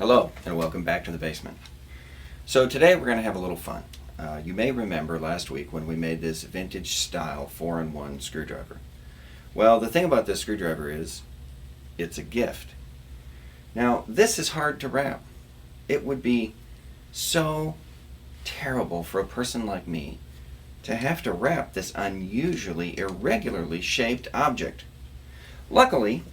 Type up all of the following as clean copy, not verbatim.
Hello and welcome back to the basement. So today we're going to have a little fun. You may remember last week when we made this vintage style 4-in-1 screwdriver. Well, the thing about this screwdriver is it's a gift. Now this is hard to wrap. It would be so terrible for a person like me to have to wrap this unusually irregularly shaped object. Luckily,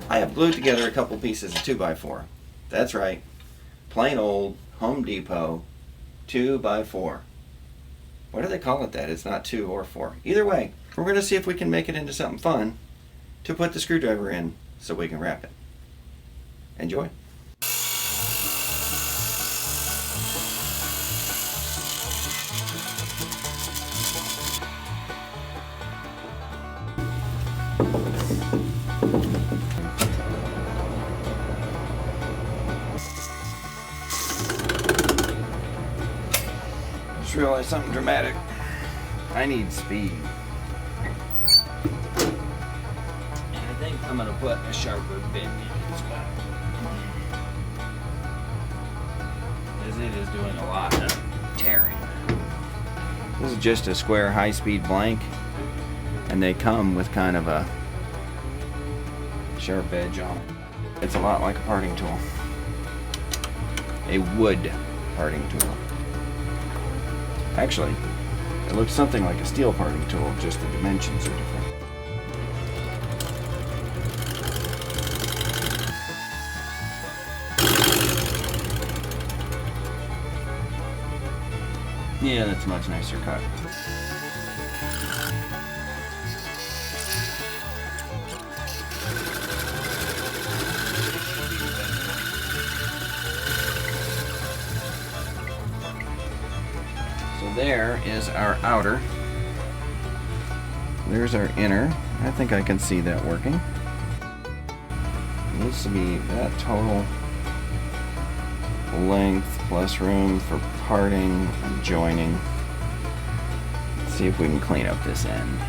I have glued together a couple pieces of 2x4. That's right, plain old Home Depot 2x4. Why do they call it that? It's not 2 or 4. Either way, we're going to see if we can make it into something fun to put the screwdriver in so we can wrap it. Enjoy. Just realized something dramatic. I need speed. And I think I'm going to put a sharper bit in as well. As it is doing a lot of tearing. This is just a square high-speed blank, and they come with kind of a sharp edge on it. It's a lot like a parting tool. A wood parting tool. Actually, it looks something like a steel parting tool, just the dimensions are different. Yeah, that's a much nicer cut. So there is our outer. There's our inner. I think I can see that working. It needs to be that total length plus room for parting and joining. Let's see if we can clean up this end.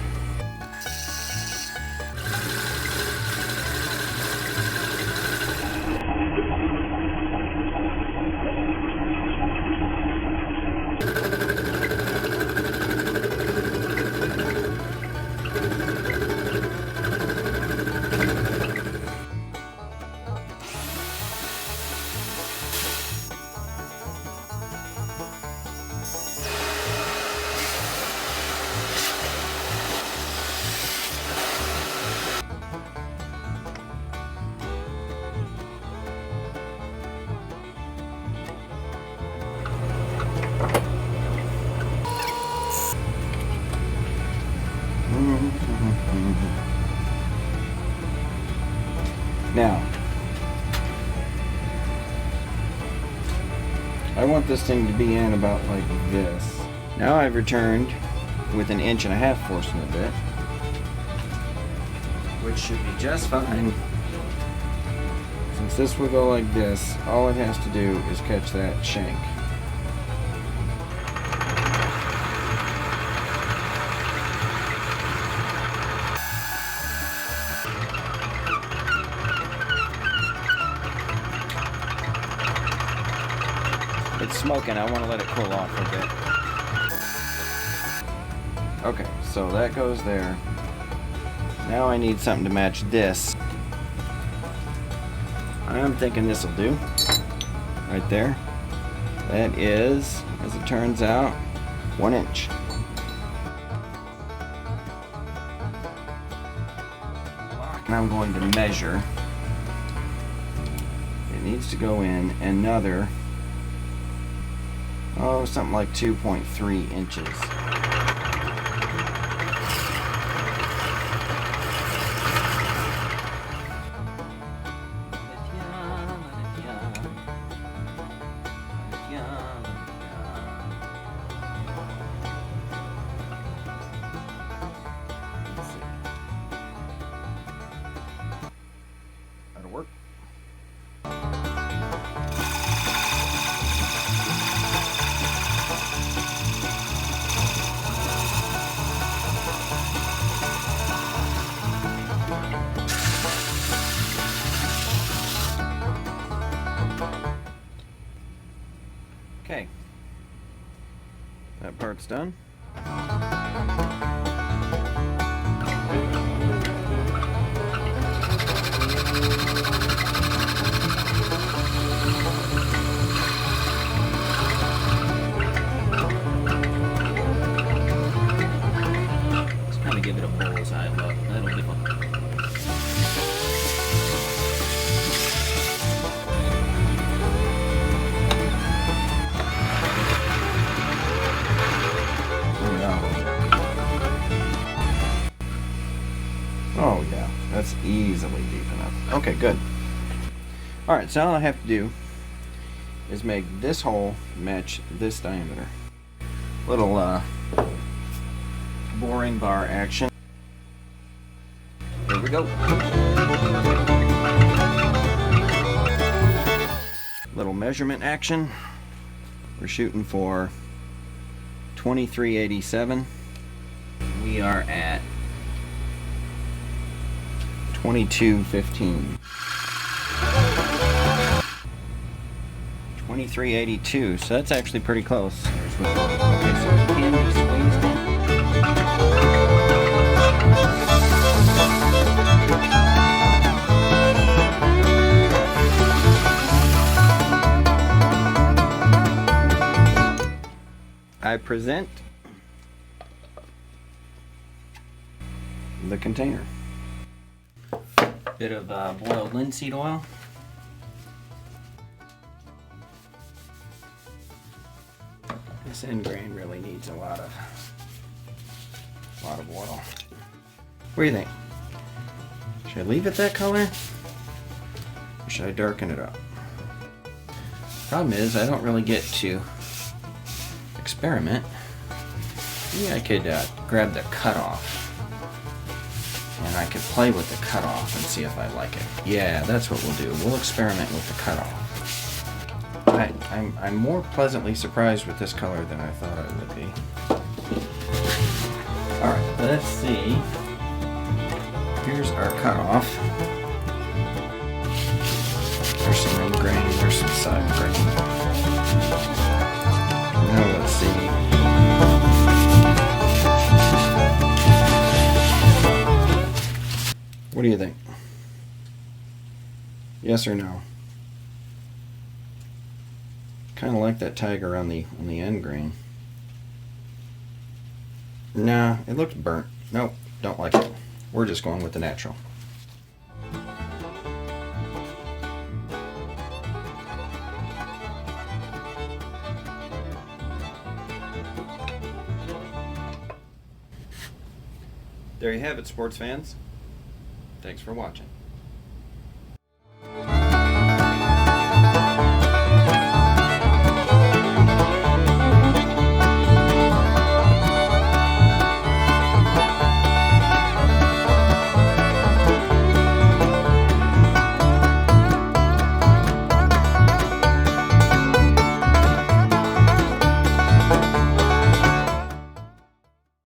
Now, I want this thing to be in about like this. Now I've returned with 1.5 inches force in the bit, which should be just fine. Since this will go like this, all it has to do is catch that shank. It's smoking, I want to let it cool off a bit. Okay, so that goes there. Now I need something to match this. I'm thinking this will do. Right there. That is, as it turns out, 1 inch. And I'm going to measure. It needs to go in another, something like 2.3 inches. That'll work. That part's done. Let's kind of give it a bullseye look. That'll be fun. Oh yeah, that's easily deep enough. Okay, good. Alright, so all I have to do is make this hole match this diameter. Little boring bar action. There we go. Little measurement action. We're shooting for 2387. We are at 2215. 2382, so that's actually pretty close. Okay, so it can be squeezed in. I present the container. Bit of boiled linseed oil. This end grain really needs a lot of oil. What do you think? Should I leave it that color? Or should I darken it up? Problem is, I don't really get to experiment. Maybe I could grab the cutoff. And I could play with the cutoff and see if I like it. Yeah, that's what we'll do. We'll experiment with the cutoff. I'm more pleasantly surprised with this color than I thought I would be. Alright, let's see. Here's our cutoff. There's some end grain, there's some side grain. Now let's see. What do you think? Yes or no? Kind of like that tiger on the end grain. Nah, it looks burnt. Nope, don't like it. We're just going with the natural. There you have it, sports fans. Thanks for watching.